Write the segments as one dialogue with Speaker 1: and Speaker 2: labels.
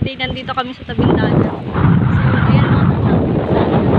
Speaker 1: day nandito kami sa tabing dagat. So, ayan mga kachabi, yung dagat.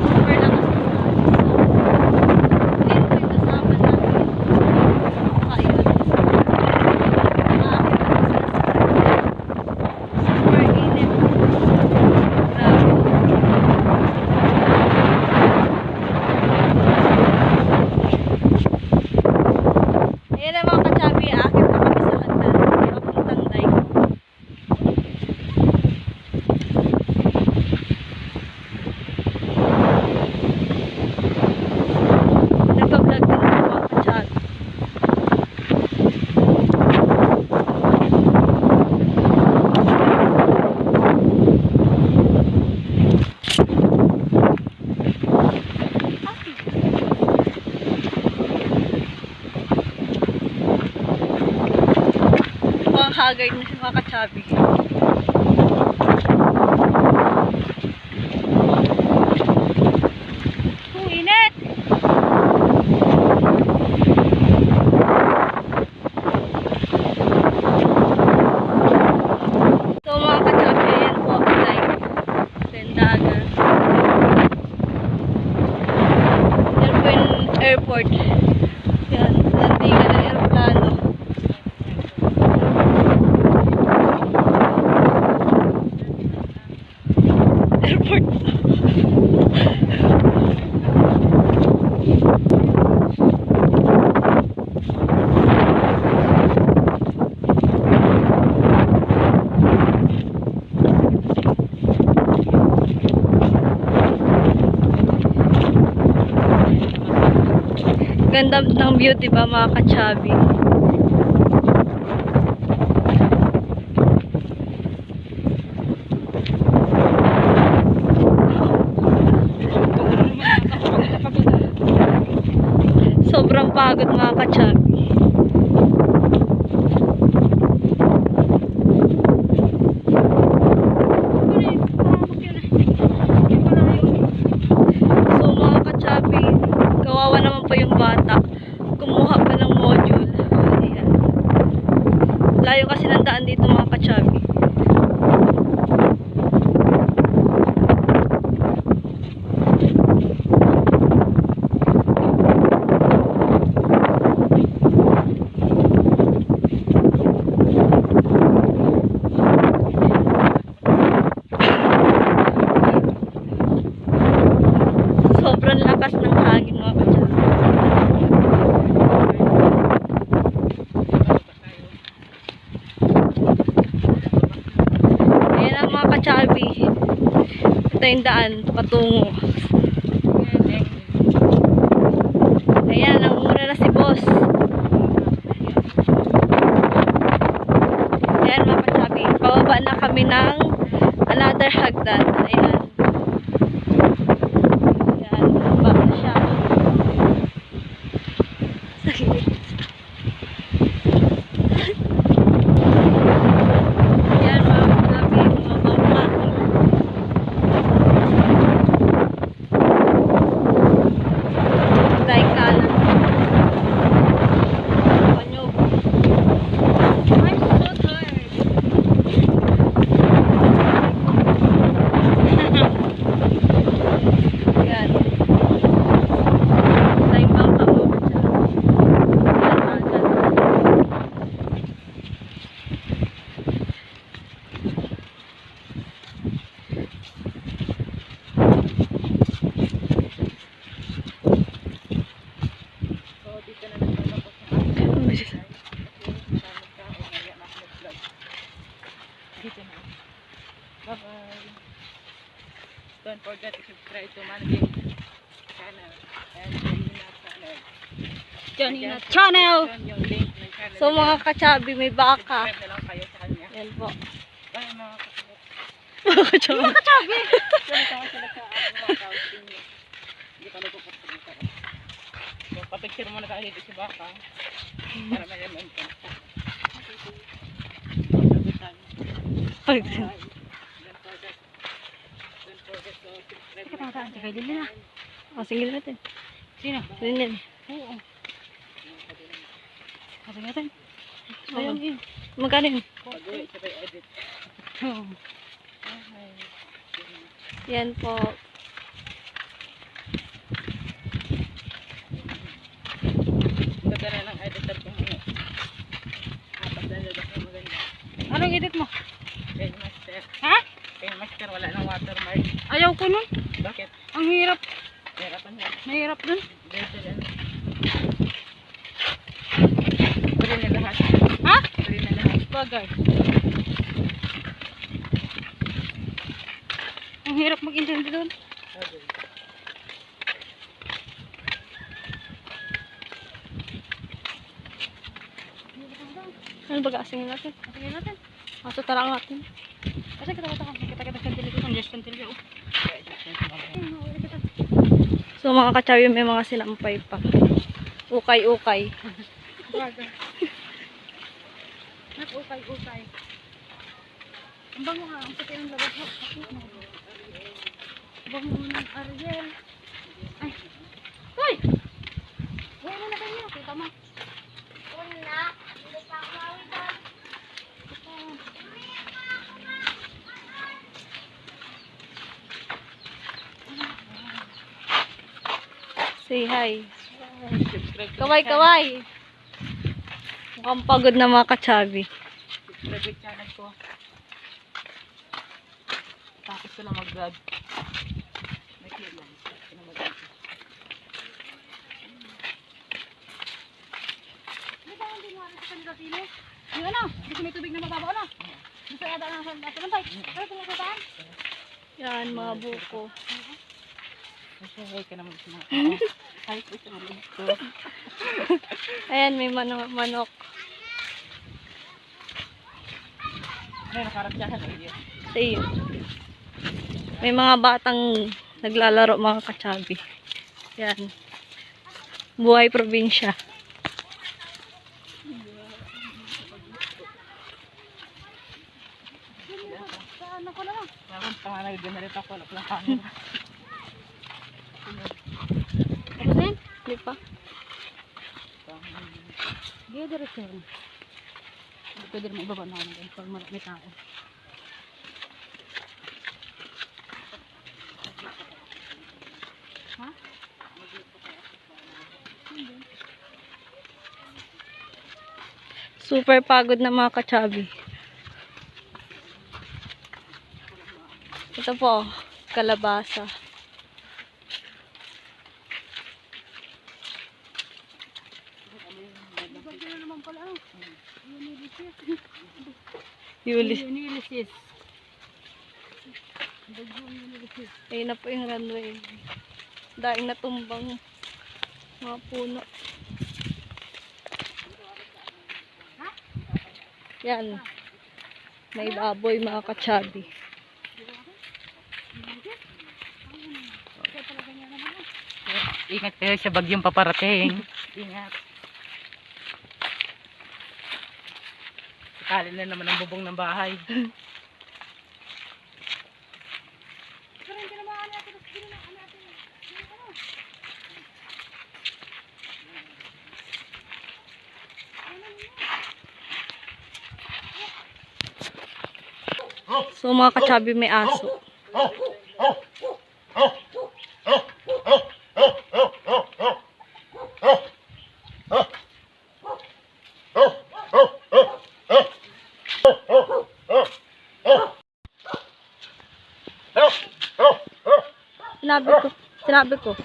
Speaker 1: Super lakas ng dagat. So, ayan po yung kasama namin. Ayun. Maakit ako sa super init. Grabe. Ayan na mga kachabi, aakit na kami sa hagdan. Papuntang dike. Nagpa-vlog din ako mga kachabi. Mga haggard na si mga kachabi. Init! So mga kachabi, ayan po ang dike. Then dagat. Yan po yung airport. Yan, landingan ng aeroplano. Airport. Ganda ng view, diba mga kachabi? Sobrang pagod mga kachabi. So mga kachabi, kawawa naman po yung bata. Kumuha pa ng module. Ayan. Layo kasi ng daan dito mga kachabi. Sobrang lakas ng hangin mga kachabi. Ayan ang mga kachabi. Ito yung daan patungo. Ayan, nangunguna na si boss. Ayan mga kachabi, pababa na kami ng another hagdan. Ayan. Ayan, baba na siya. Sakit. Ayan mga kachabi, mga bangka. Dike kanan. Panyog. I'm so tired. Ayan. Dike bangka mo. Ayan, kanan.
Speaker 2: Bye-bye. Don't forget to subscribe to Mandy channel and Janina channel.
Speaker 1: Janina channel.
Speaker 2: Yung link ng channel.
Speaker 1: So mga kachabi, may baka.
Speaker 2: Subscribe na lang kayo sa kanya.
Speaker 1: Yan po.
Speaker 2: Bye mga kasabot.
Speaker 1: Mga kachabi. Mga kachabi.
Speaker 2: Sila sila sa mga kausing niyo. Hindi ka nagpupapagod. So, papicture muna tayo dito si Baka. Para may naman ka.
Speaker 1: Pag-
Speaker 2: Kay Lili na.
Speaker 1: O, sige natin.
Speaker 2: Sino?
Speaker 1: Linin.
Speaker 2: Oo. Kasi natin. Ayun eh.
Speaker 1: Magkano yun?
Speaker 2: Pag-uwi, sabay edit.
Speaker 1: Yan po.
Speaker 2: Ganda na ng editor ko ngayon. Apat na lalabas na maganda.
Speaker 3: Anong edit mo?
Speaker 2: Kaya master.
Speaker 3: Ha?
Speaker 2: Kaya master, wala nang watermark.
Speaker 3: Ayaw ko nun.
Speaker 2: Bakit?
Speaker 3: Ang hirap.
Speaker 2: Hirapan yan.
Speaker 3: Mahirap dun.
Speaker 2: Dito yan. Pwede na lahat.
Speaker 3: Ha?
Speaker 2: Pwede na lahat.
Speaker 3: Bagay. Ang hirap mag-intindi dun.
Speaker 2: Okay.
Speaker 1: Ano ba gasingin natin?
Speaker 3: Sige natin.
Speaker 1: Kaso tarang natin.
Speaker 3: Kasi kita sandili ko. Congestion talaga. Oh.
Speaker 1: So mga kachawi, may mga sinampay pa. Ukay-ukay.
Speaker 3: Bagay. Nag-ukay-ukay. Ang bango nga. Ang puti ang labas. Bango ng Ariel. Ay. Hoy! Huwag mo na kayo. Kita mo.
Speaker 1: Say hi.
Speaker 2: Subscribe to
Speaker 1: Kaway,
Speaker 2: my channel.
Speaker 1: kaway. Mukhang pagod na mga kachawi.
Speaker 2: Subscribe to channel ko. Tapos ko lang mag-vlog. May clear lang. Tapos ko na mag-vlog.
Speaker 3: Hindi ba hindi mo sa kanila sino? Yung ano? Gusto may tubig na mababaw ano? Gusto yata na sa lantay. Pero pumupuntahan?
Speaker 1: Yan, mga buko.
Speaker 2: Masyay ka naman sa mga tao. Kahit po sa mga gusto.
Speaker 1: Ayan, may manok.
Speaker 2: Ano yung nakarapyahan o yun?
Speaker 1: Sa'yo. May mga batang naglalaro mga kachabi. Yan. Buhay probinsya.
Speaker 3: Saan ako na lang?
Speaker 2: Meron pa nga nag-generate ako. Wala palang camera.
Speaker 3: Tapos na yun?
Speaker 1: Di pa?
Speaker 3: Gaya diretso rin. Pwede rin maibaba na ako ng pag may tao. Ha?
Speaker 1: Super pagod na mga kachabi. Ito po, kalabasa.
Speaker 3: Bagyo na naman pala.
Speaker 1: Yulis.
Speaker 3: Ulysses. Bagyo Ulysses.
Speaker 1: Ayun na po yung runway. Daing natumbang mga puno. Yan. May baboy mga kachabi.
Speaker 2: Ingat kayo sa bagyong paparating. Ingat. Sakali na naman ang bubong ng bahay.
Speaker 3: Pero hindi naman ano natin. Hindi naman ano natin.
Speaker 1: So mga kachabi, may aso. Sinabi ko.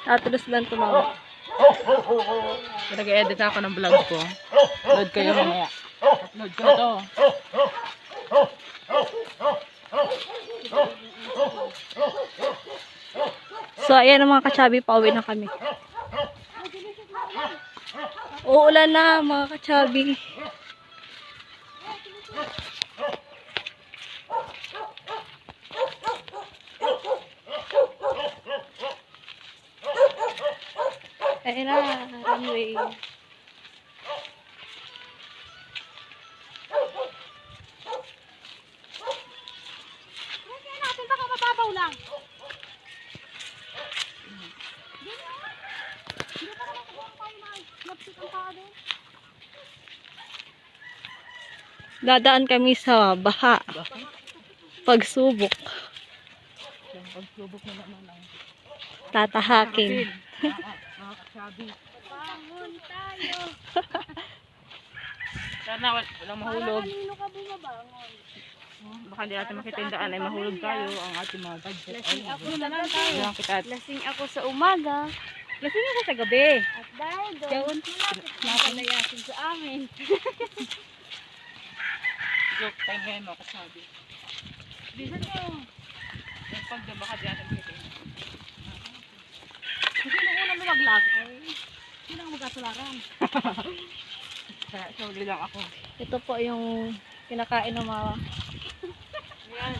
Speaker 1: Atras lang tumawag.
Speaker 2: Nag-edit ako ng vlog ko. Load kayo mamaya. Upload ko to.
Speaker 1: So ayan ang mga kachabi, pauwi na kami. Uulan na mga kachabi. Ayan na, runway.
Speaker 3: Kaya natin baka mababaw lang. Hindi pa naman kung tayo na. Lapsit ang tao doon.
Speaker 1: Dadaan kami sa baha. Pagsubok.
Speaker 2: Yung pagsubok na naman ang
Speaker 1: Tatahakin.
Speaker 2: mga kasabi.
Speaker 3: Bangon tayo.
Speaker 2: Sana walang mahulog.
Speaker 3: Kanino ka bumabangon?
Speaker 2: Baka hindi natin makitindaan ay mahulog tayo ang ating mga gadget.
Speaker 3: Lasing
Speaker 2: Ay,
Speaker 3: ako na lang tayo.
Speaker 2: lang kita.
Speaker 3: Lasing ako sa umaga.
Speaker 2: Lasing ako sa gabi.
Speaker 3: At dahil doon, napalayasin sa amin.
Speaker 2: Joke time ngayon mga kasabi.
Speaker 3: Bisan mo.
Speaker 2: Yung pag baka di natin makitindaan.
Speaker 3: Kasi nung unang lumaglag, sino ang magkatularan?
Speaker 2: Sa uli lang ako.
Speaker 1: Ito po yung kinakain ng mga
Speaker 2: Ayan.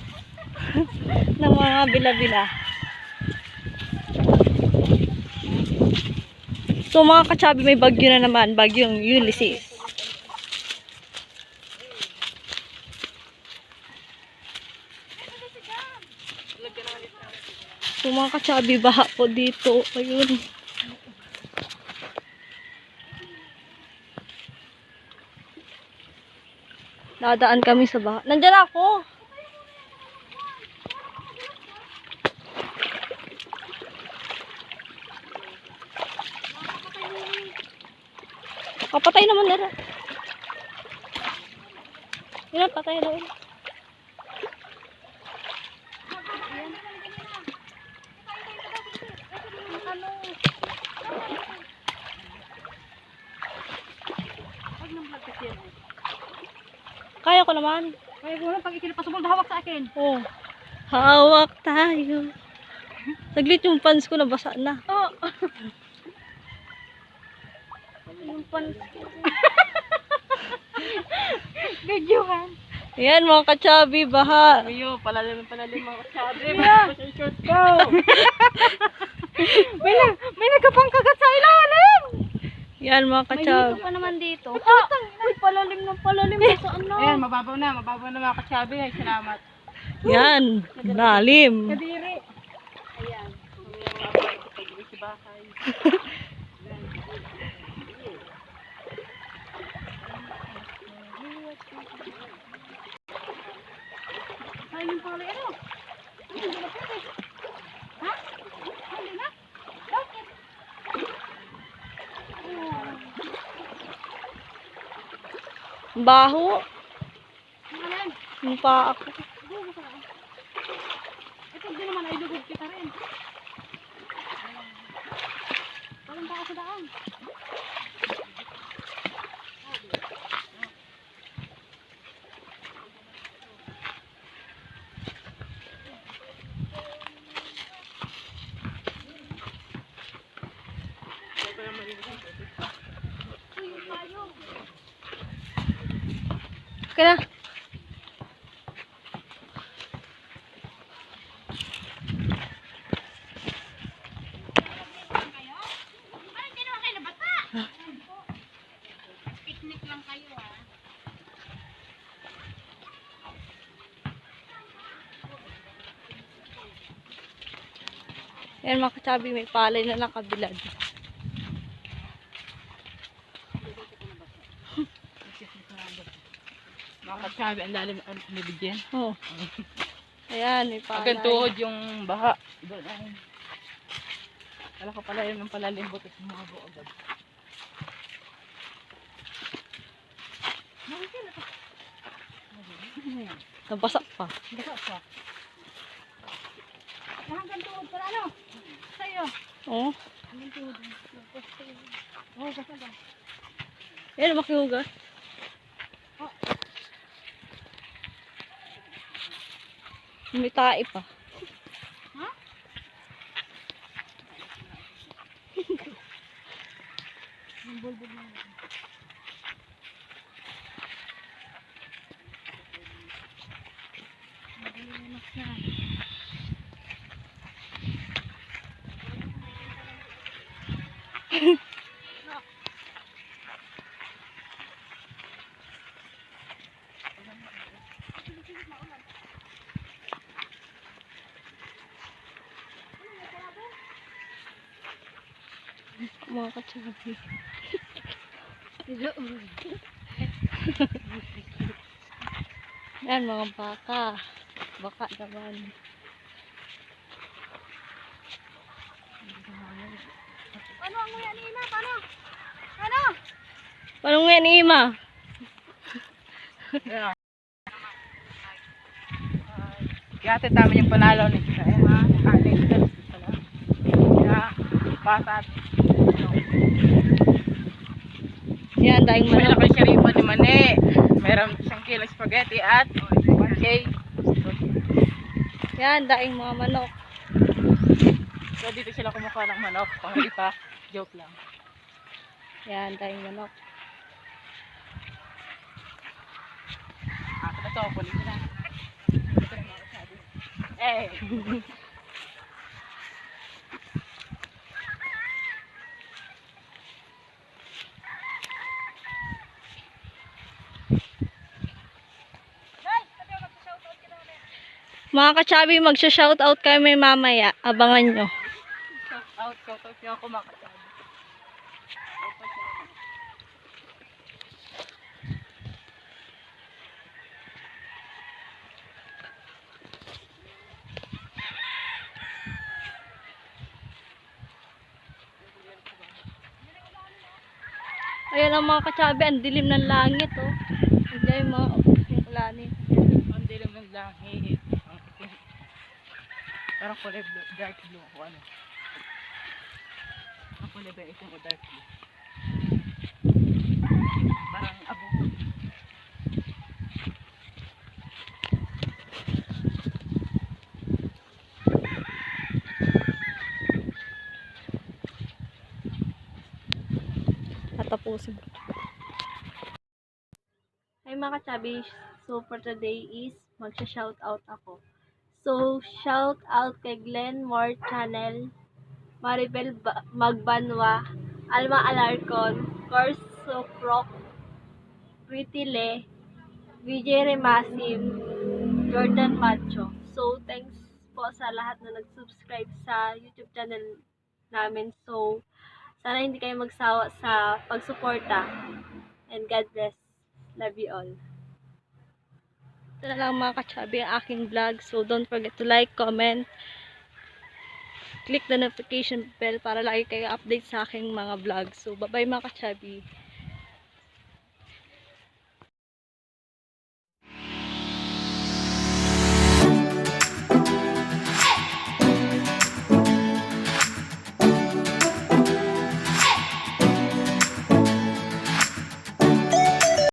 Speaker 1: ng mga bila-bila. So mga katsabi, may bagyo na naman, bagyong Ulysses. So mga katsabi, baha po dito. Ayun. Dadaan kami sa baha. Nandiyan ako! Kapatay naman nila. Yun, patay doon. Kaya ko naman.
Speaker 3: Kaya ko lang, pag ikinapasubol, hawak sa akin.
Speaker 1: Oh. Hawak tayo. Saglit yung pants ko nabasa na.
Speaker 3: Oh. Yung pan... Videohan.
Speaker 1: Ayan mga katsabi, baha.
Speaker 2: Ayo, palalim mga kasabi.
Speaker 3: Yeah.
Speaker 2: Mga short ko.
Speaker 3: May nagkapangkagat sa ilalim.
Speaker 1: Yan mga
Speaker 3: May
Speaker 1: katsabi.
Speaker 3: hito pa naman dito. Ay, palalim ng palalim. Saan na?
Speaker 2: Ayan, mababaw na mga kasabi. Ay, salamat.
Speaker 1: Yan, lalim.
Speaker 3: Kadiri. Ayan.
Speaker 2: Si Bakay.
Speaker 3: Ay, yung pala ano? Ay, hindi na pwede. Ha? Ay, hindi na? Bakit?
Speaker 1: Baho.
Speaker 3: Ang alin?
Speaker 1: Yung paa ako.
Speaker 3: Dugo sa ako. Ito din naman ay dugog kita rin. Walang tao sa daan.
Speaker 1: Kaya na.
Speaker 3: Ay, hindi naman kayo nabasa. Picnic lang kayo ha.
Speaker 1: Ayan mga katsabi, may palay na nakabilad.
Speaker 2: Mga kasabi, ang lalim ang nabigyan.
Speaker 1: Oh. Ayan, may palay.
Speaker 2: Hanggang tuhod yung baha. Doon ay. Kala ko pala yun ng palalim butos ng mga buo agad.
Speaker 1: Nabasa pa.
Speaker 2: Basa siya.
Speaker 3: Hanggang tuhod para ano? Sa'yo.
Speaker 1: Oh.
Speaker 3: Hanggang tuhod. Oh, basta ba?
Speaker 1: Ayan, makihugas. May tae pa.
Speaker 3: Ha? Yung bulbul na. Magalimas na.
Speaker 1: Mga katsabi. Yan, mga baka. Baka naman.
Speaker 3: Ano ang nguya ni Ina? Paano? Ano?
Speaker 1: Paano nga ni Ima?
Speaker 2: Yeah. Yate tama yung panalo ni Kaya bata.
Speaker 1: Yan, daing
Speaker 2: May
Speaker 1: manok.
Speaker 2: nakay sharipa ni Mane. Meron 1 kilo spaghetti at 1K.
Speaker 1: Yan, daing mga manok.
Speaker 2: So dito sila kumukuha ng manok. Pangalipa. Joke lang.
Speaker 1: Yan, daing manok.
Speaker 2: Ito, kunin ko na. Ito na mga kasabi. Eh!
Speaker 1: Mga kachabi, magsha-shoutout kami mamaya. Abangan nyo.
Speaker 2: Shout out yung kumakasabi.
Speaker 1: Ayan ang mga kachabi, ang dilim ng langit, oh. Ayan yung mga yung ulanin.
Speaker 2: Ang dilim ng langit. Ang itim. Parang kulay blue, dark blue o ano. Ang kulay ba itim o dark blue? Parang abo.
Speaker 1: Tatapusin. Hi mga kachabi, so for today is magsha-shoutout ako. So, shout out kay Glenn Moore Channel, Maribel Magbanwa, Alma Alarcon, Corso Proc, Pretty Le, Vijay Remasim, Jordan Macho. So, thanks po sa lahat na nag-subscribe sa YouTube channel namin. So, sana hindi kayo magsawa sa pagsuporta. And God bless. Love you all. Ito na lang mga kachabi ang aking vlog. So, don't forget to like, comment, click the notification bell para lagi kayo update sa aking mga vlog. So, bye-bye mga kachabi.